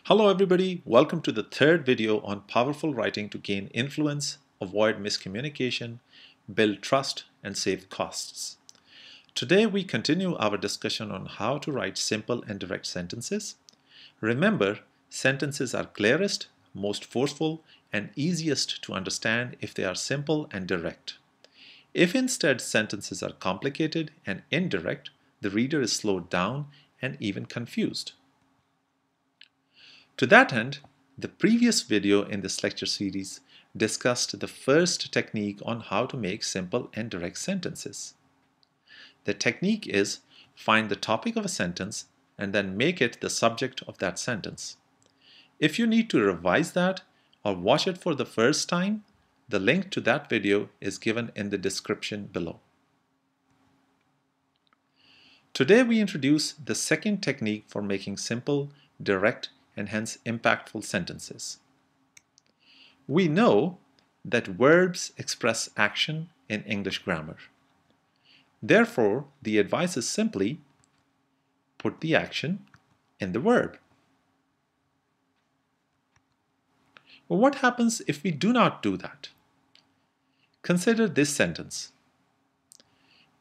Hello everybody, welcome to the third video on powerful writing to gain influence, avoid miscommunication, build trust, and save costs. Today we continue our discussion on how to write simple and direct sentences. Remember, sentences are clearest, most forceful, and easiest to understand if they are simple and direct. If instead sentences are complicated and indirect, the reader is slowed down and even confused. To that end, the previous video in this lecture series discussed the first technique on how to make simple and direct sentences. The technique is find the topic of a sentence and then make it the subject of that sentence. If you need to revise that or watch it for the first time, the link to that video is given in the description below. Today we introduce the second technique for making simple, direct, and hence impactful sentences. We know that verbs express action in English grammar. Therefore, the advice is simply put the action in the verb. Well, what happens if we do not do that? Consider this sentence.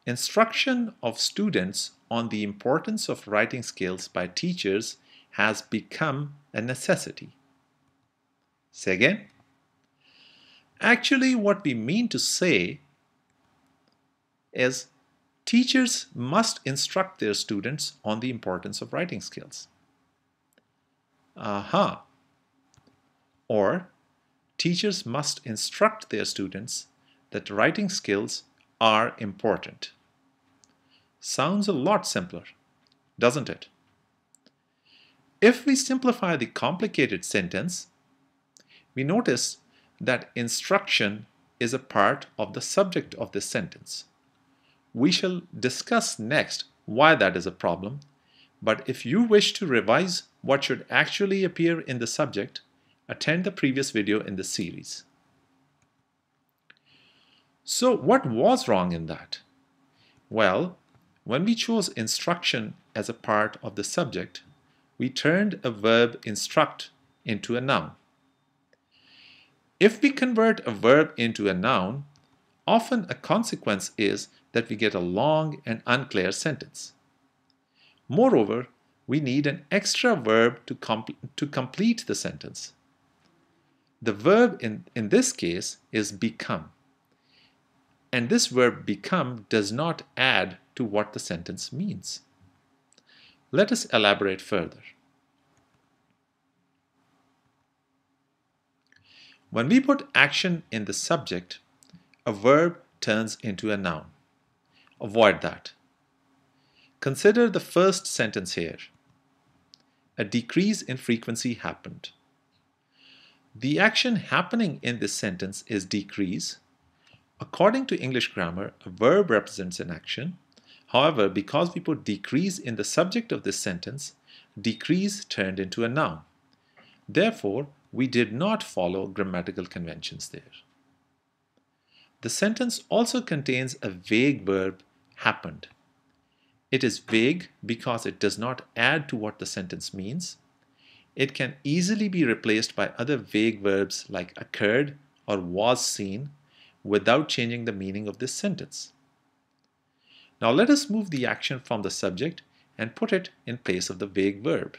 Instruction of students on the importance of writing skills by teachers has become a necessity. Say again. Actually, what we mean to say is teachers must instruct their students on the importance of writing skills. Or teachers must instruct their students that writing skills are important. Sounds a lot simpler, doesn't it? If we simplify the complicated sentence, we notice that instruction is a part of the subject of this sentence. We shall discuss next why that is a problem, but if you wish to revise what should actually appear in the subject, attend the previous video in this series. So what was wrong in that? Well, when we chose instruction as a part of the subject, we turned a verb instruct into a noun. If we convert a verb into a noun, often a consequence is that we get a long and unclear sentence. Moreover, we need an extra verb to complete the sentence. The verb in this case is become. And this verb become does not add to what the sentence means. Let us elaborate further. When we put action in the subject, a verb turns into a noun. Avoid that. Consider the first sentence here. A decrease in frequency happened. The action happening in this sentence is decrease. According to English grammar, a verb represents an action. However, because we put decrease in the subject of this sentence, decrease turned into a noun. Therefore, we did not follow grammatical conventions there. The sentence also contains a vague verb, happened. It is vague because it does not add to what the sentence means. It can easily be replaced by other vague verbs like occurred or was seen without changing the meaning of this sentence. Now let us move the action from the subject and put it in place of the vague verb.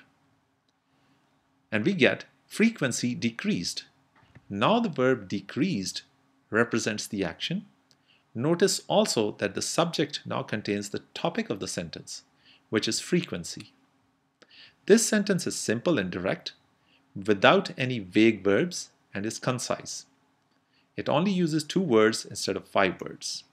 And we get frequency decreased. Now the verb decreased represents the action. Notice also that the subject now contains the topic of the sentence, which is frequency. This sentence is simple and direct, without any vague verbs, and is concise. It only uses 2 words instead of 5 words.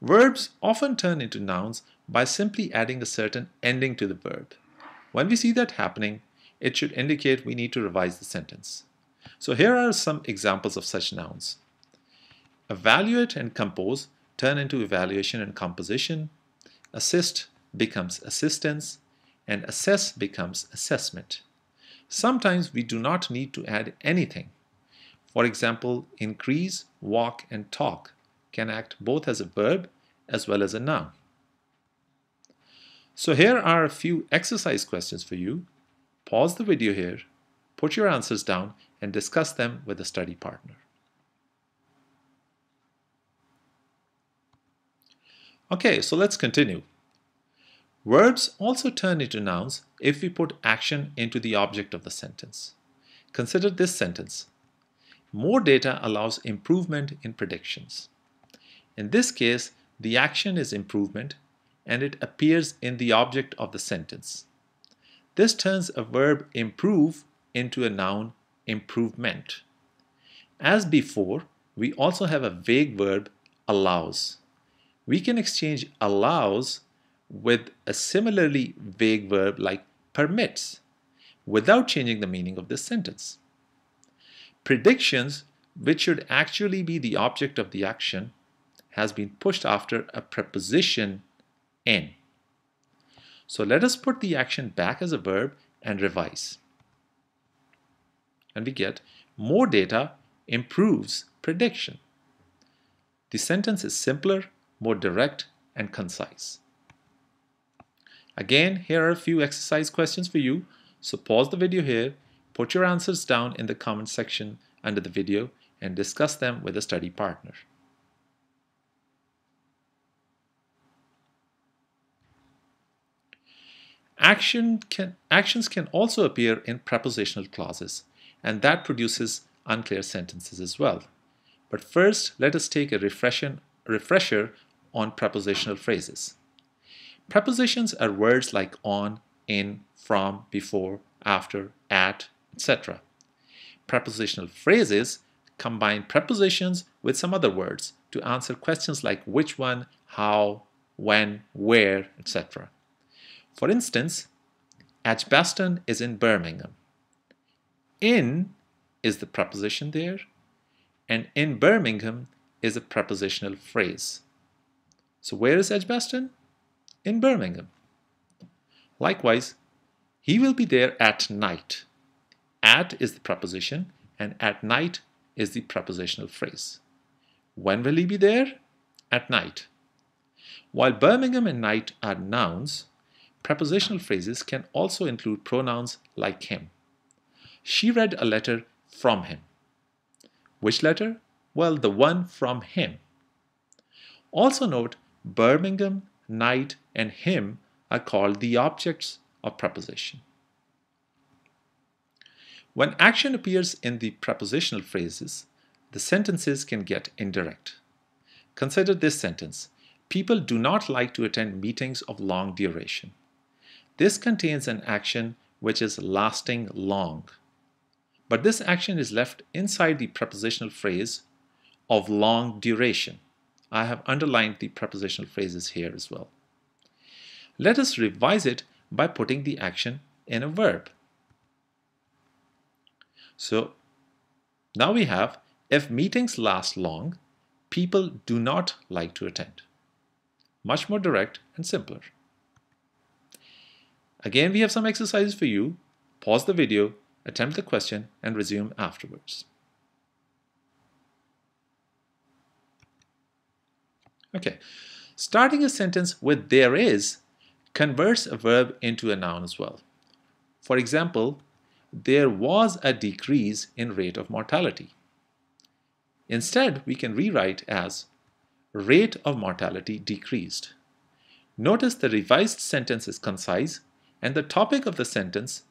Verbs often turn into nouns by simply adding a certain ending to the verb. When we see that happening, it should indicate we need to revise the sentence. So here are some examples of such nouns. Evaluate and compose turn into evaluation and composition. Assist becomes assistance, and assess becomes assessment. Sometimes we do not need to add anything. For example, increase, walk, and talk can act both as a verb as well as a noun. So here are a few exercise questions for you. Pause the video here, put your answers down, and discuss them with a study partner. Okay, so let's continue. Verbs also turn into nouns if we put action into the object of the sentence. Consider this sentence. More data allows improvement in predictions. In this case, the action is improvement and it appears in the object of the sentence. This turns a verb improve into a noun improvement. As before, we also have a vague verb allows. We can exchange allows with a similarly vague verb like permits without changing the meaning of this sentence. Predictions, which should actually be the object of the action, has been pushed after a preposition in. So let us put the action back as a verb and revise. And we get more data improves prediction. The sentence is simpler, more direct, and concise. Again, here are a few exercise questions for you. So pause the video here, put your answers down in the comment section under the video, and discuss them with a study partner. Actions can also appear in prepositional clauses, and that produces unclear sentences as well. But first, let us take a refresher on prepositional phrases. Prepositions are words like on, in, from, before, after, at, etc. Prepositional phrases combine prepositions with some other words to answer questions like which one, how, when, where, etc. For instance, Edgbaston is in Birmingham. In is the preposition there, and in Birmingham is a prepositional phrase. So where is Edgbaston? In Birmingham. Likewise, he will be there at night. At is the preposition, and at night is the prepositional phrase. When will he be there? At night. While Birmingham and night are nouns, prepositional phrases can also include pronouns like him. She read a letter from him. Which letter? Well, the one from him. Also note, Birmingham, night, and him are called the objects of preposition. When action appears in the prepositional phrases, the sentences can get indirect. Consider this sentence. People do not like to attend meetings of long duration. This contains an action which is lasting long. But this action is left inside the prepositional phrase of long duration. I have underlined the prepositional phrases here as well. Let us revise it by putting the action in a verb. So now we have, if meetings last long, people do not like to attend. Much more direct and simpler. Again, we have some exercises for you. Pause the video, attempt the question, and resume afterwards. Okay, starting a sentence with there is converts a verb into a noun as well. For example, there was a decrease in rate of mortality. Instead, we can rewrite as rate of mortality decreased. Notice the revised sentence is concise and the topic of the sentence,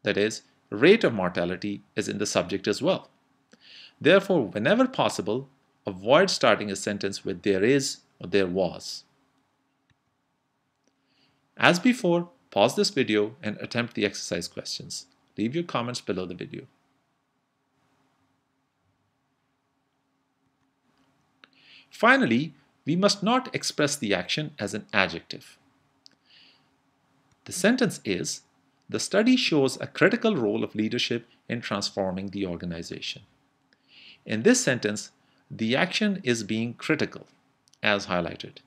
that is, rate of mortality, is in the subject as well. Therefore, whenever possible, avoid starting a sentence with there is or there was. As before, pause this video and attempt the exercise questions. Leave your comments below the video. Finally, we must not express the action as an adjective. The sentence is, the study shows a critical role of leadership in transforming the organization. In this sentence, the action is being critical, as highlighted.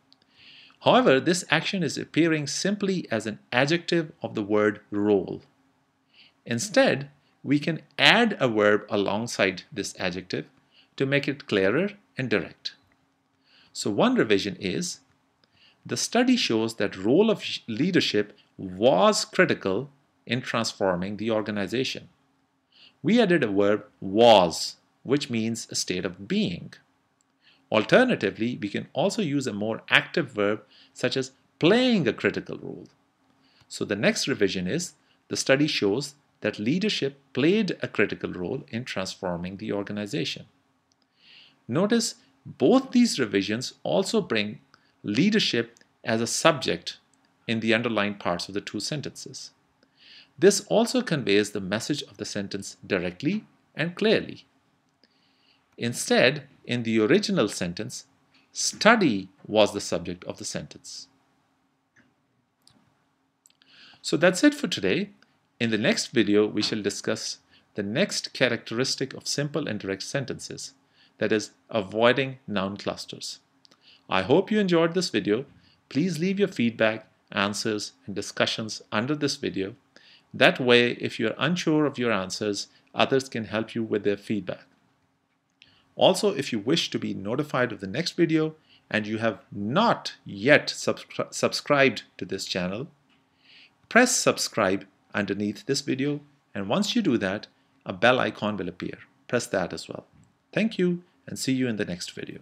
However, this action is appearing simply as an adjective of the word role. Instead, we can add a verb alongside this adjective to make it clearer and direct. So one revision is, The study shows that role of leadership was critical in transforming the organization. We added a verb was, which means a state of being. Alternatively, we can also use a more active verb such as playing a critical role. So the next revision is, the study shows that leadership played a critical role in transforming the organization. Notice both these revisions also bring leadership as a subject in the underlined parts of the two sentences. This also conveys the message of the sentence directly and clearly. Instead, in the original sentence, study was the subject of the sentence. So that's it for today. In the next video, we shall discuss the next characteristic of simple indirect sentences, that is, avoiding noun clusters. I hope you enjoyed this video. Please leave your feedback, answers, and discussions under this video. That way, if you're unsure of your answers, others can help you with their feedback. Also, if you wish to be notified of the next video and you have not yet subscribed to this channel, press subscribe underneath this video, and once you do that, a bell icon will appear. Press that as well. Thank you, and see you in the next video.